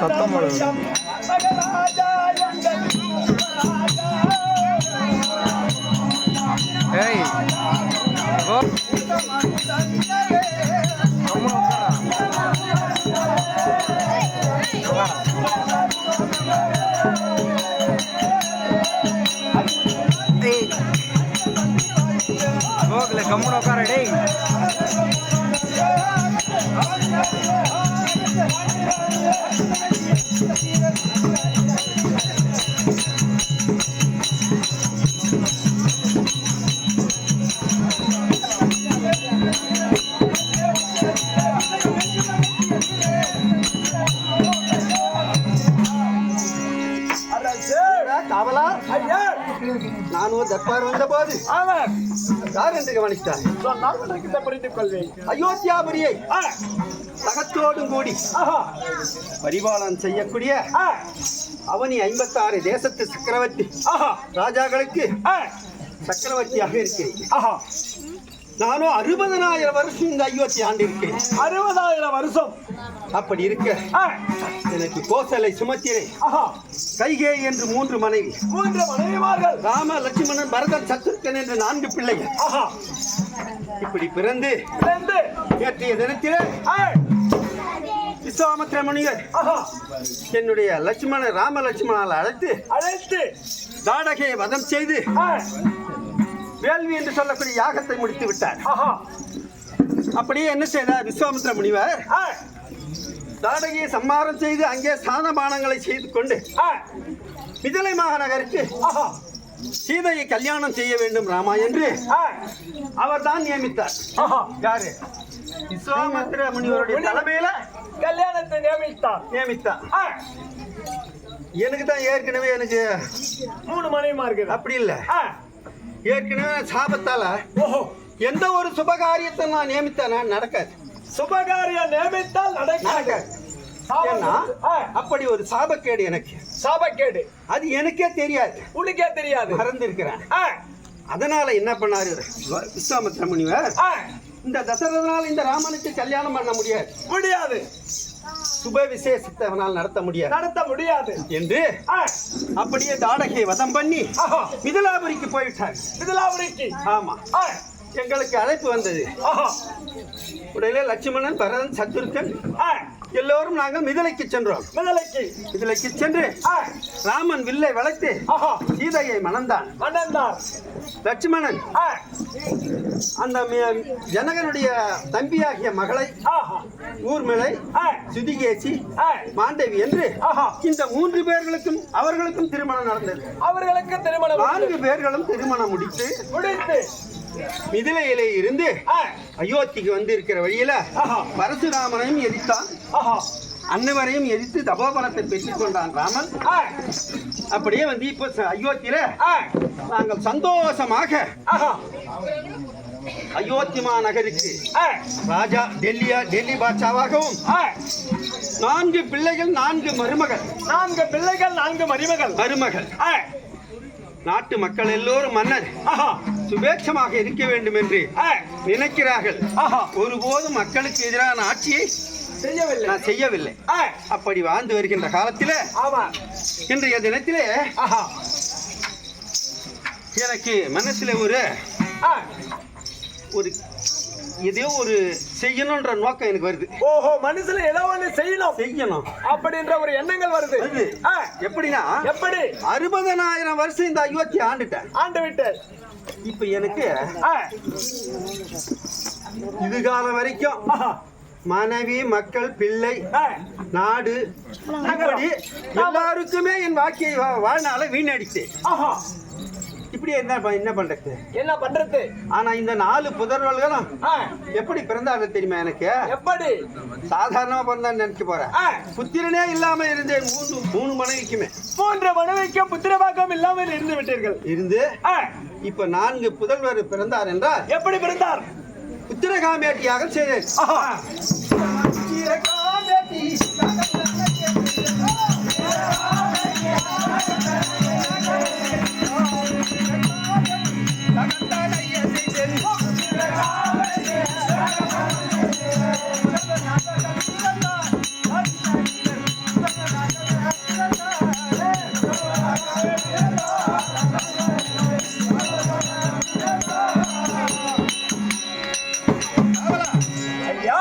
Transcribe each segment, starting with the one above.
சத்தம் ஏய் கம்முன்னு உட்கார டேய். ನಾನು ದರ್ಬಾರ್ ಬಂದ போது யார் என்று கவனித்தார் அயோத்தியாபுரியை தகத்தோடும் கூடி பரிபாலனம் செய்யக்கூடிய அவனி 56 தேசத்து சக்கரவர்த்தி ராஜாக்களுக்கு சக்கரவர்த்தியாக இருக்கிறேன். நானும் 60,000 வருஷம் இந்த அயோத்தி ஆண்டு இருக்கேன். 60,000 வருஷம் அப்படி இருக்க எனக்கு கோசலை சுமத்திரே கைகே என்று 3 மனைவிமார்கள், ராம லட்சுமணன் பரதன் சத்ருக்கன் என்று 4 பிள்ளைகள். இப்படி பிறந்து நேற்றைய தினத்திலே விஸ்வாமித்திர முனிவர் என்னுடைய லட்சுமணன் ராம லட்சுமணால் அழைத்து தாடகையை வதம் செய்து வேள்வி என்று சொல்லக்கூடிய யாகத்தை முடித்து விட்டார். அப்படியே என்ன செய்தார் விஸ்வாமித்திர முனிவர்? தாடகையை சம்மாரம் செய்து அங்கே சாதபானங்களை செய்து கொண்டு மிதிலை மாநகருக்கு சீதையை கல்யாணம் செய்ய வேண்டும் ராமா என்று அவர் தான் நியமித்தார். யாரு? விஸ்வாமித்திர முனிவருடைய தலைமையில கல்யாணத்தை நியமித்தார். எனக்கு தான் ஏற்கனவே எனக்கு 3 மனைவிமார்கள். அப்படி இல்ல, ஏற்கனவே சாபத்தால எந்த ஒரு சுபகாரியத்தை நான் நியமித்தேன் நடக்காது. சுபகாரியம் நியமித்தால் நடக்காது. ஏன்னா ஆ, அப்படி ஒரு சாபக்கேடு எனக்கு. சாபக்கேடு அது எனக்கே தெரியாது, உனக்கே தெரியாது. மறந்திருக்கிறேன். ஆ, அதனால என்ன பண்ணாரு விஸ்வாமித்திர முனிவர், ஆ, இந்த தசரதனால் இந்த ராமனுக்கு கல்யாணம் பண்ண முடியாது, முடியாது, சுப விசேஷத்தை அவனால் நடத்த முடியாது நடத்த முடியாது என்று ஆ, அப்படியே தாடகை வதம் பண்ணி ஆஹா, மிதிலாபுரிக்கு போய்விட்டார். மிதிலாபுரிக்கு. ஆமா, ஆ, எங்களுக்கு அழைப்பு வந்தது. ஆஹா, உடனே லட்சுமணன், பரதன், சத்துருக்கன் ஆ, எல்லோரும் நாங்கள் மிதிலைக்கு சென்றோம். மிதிலைக்கு. மிதிலைக்கு சென்று ஆ, ராமன் வில்லை வளைத்து ஆஹா, சீதையை மணந்தான். மணந்தார். லட்சுமணன் ஆ, அந்த ஜனகனுடைய தம்பியாகிய மகளை ஆஹா, ஊர்மிளை, ஆ, சுதிகேசி, ஆ, மாண்டவி என்று ஆஹா, இந்த 3 பேர்களுக்கும் அவர்களுக்கும் திருமணம் நடந்தது. அவர்களுக்கு திருமணம் 4 பேர்களும் திருமணம் முடித்து முடித்து. மிதிலையிலே இருந்து ஆ, அயோத்திக்கு வந்து இருக்கிற வழியில ஆஹா, பரசுராமனையும் எதிர்த்தான், ஆஹா, அன்னவரையும் எதிர்த்து தபோபலத்தை பெற்றுக் கொண்டான் ராமன். ஆ, அப்படியே வந்து இப்ப அயோத்தியில ஆ, நாங்கள் சந்தோஷமாக ஆஹா, அயோத்திமா நகருக்கு ஆ, ராஜா டெல்லி பாட்சாவாகவும் ஆ, 4 பிள்ளைகள் 4 மருமகள் 4 பிள்ளைகள் 4 மருமகள். ஆ, நாட்டு மக்கள் எல்லோரும் மன்னர் ஆஹா, சுபேட்சமாக இருக்க வேண்டும் என்று ஆ, நினைக்கிறார்கள். ஆஹா, ஒருபோதும் மக்களுக்கு எதிரான ஆட்சியை செய்யவில்லை. நான் செய்யவில்லை. ஆ, அப்படி வாழ்ந்து வருகின்ற காலத்திலே ஆமா, இன்றைய தினத்திலே ஆஹா, எனக்கு மனசுல ஆ, ஒரு ஏதோ ஒரு செய்யணும்ன்ற நோக்கம் எனக்கு வருது. ஓஹோ, மனசுல ஏதோ ஒண்ணு செய்யணும் அப்படின்ற ஒரு எண்ணங்கள் வருது. வருது. ஆ, எப்படின்னா எப்படி? 60,000 வருஷம் இந்த அயோத்தி ஆண்டுட்டேன். ஆண்டு விட்டு. இப்ப எனக்கு ஆ, இதுகாலம் வரைக்கும் ஆஹா, மனைவி, மக்கள், பிள்ளை, ஆ, நாடு, இப்படி எல்லாருக்குமே என் வாழ்க்கையை வாழ்நாள வீணடித்தேன். ஆஹா, இப்படி என்ன பண்றது? என்ன பண்றது? ஆனா இந்த 4 புதர்வர்களும் ஆ, எப்படி பிறந்தாங்க தெரியுமா? எனக்கு எப்படி? சாதாரணமா பிறந்தான்னு நினைக்க போறேன். ஆ, புத்திரனே இல்லாம இருந்தேன். 3 மனைவிக்குமே 3 மனைவிக்கும் புத்திரபாக்கம் இல்லாமல் இருந்து விட்டீர்கள். இருந்து ஆ, இப்ப 4 புதல்வர் பிறந்தார் என்றால் எப்படி பிறந்தார்? புத்திரகாமேட்டியாக செய்தேன். ஆஹா, ஐயா,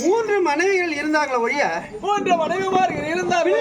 3 மனைவிகள் இருந்தாங்களே ஒழிய 3 மனைவிமார்கள் இருந்தார்கள்.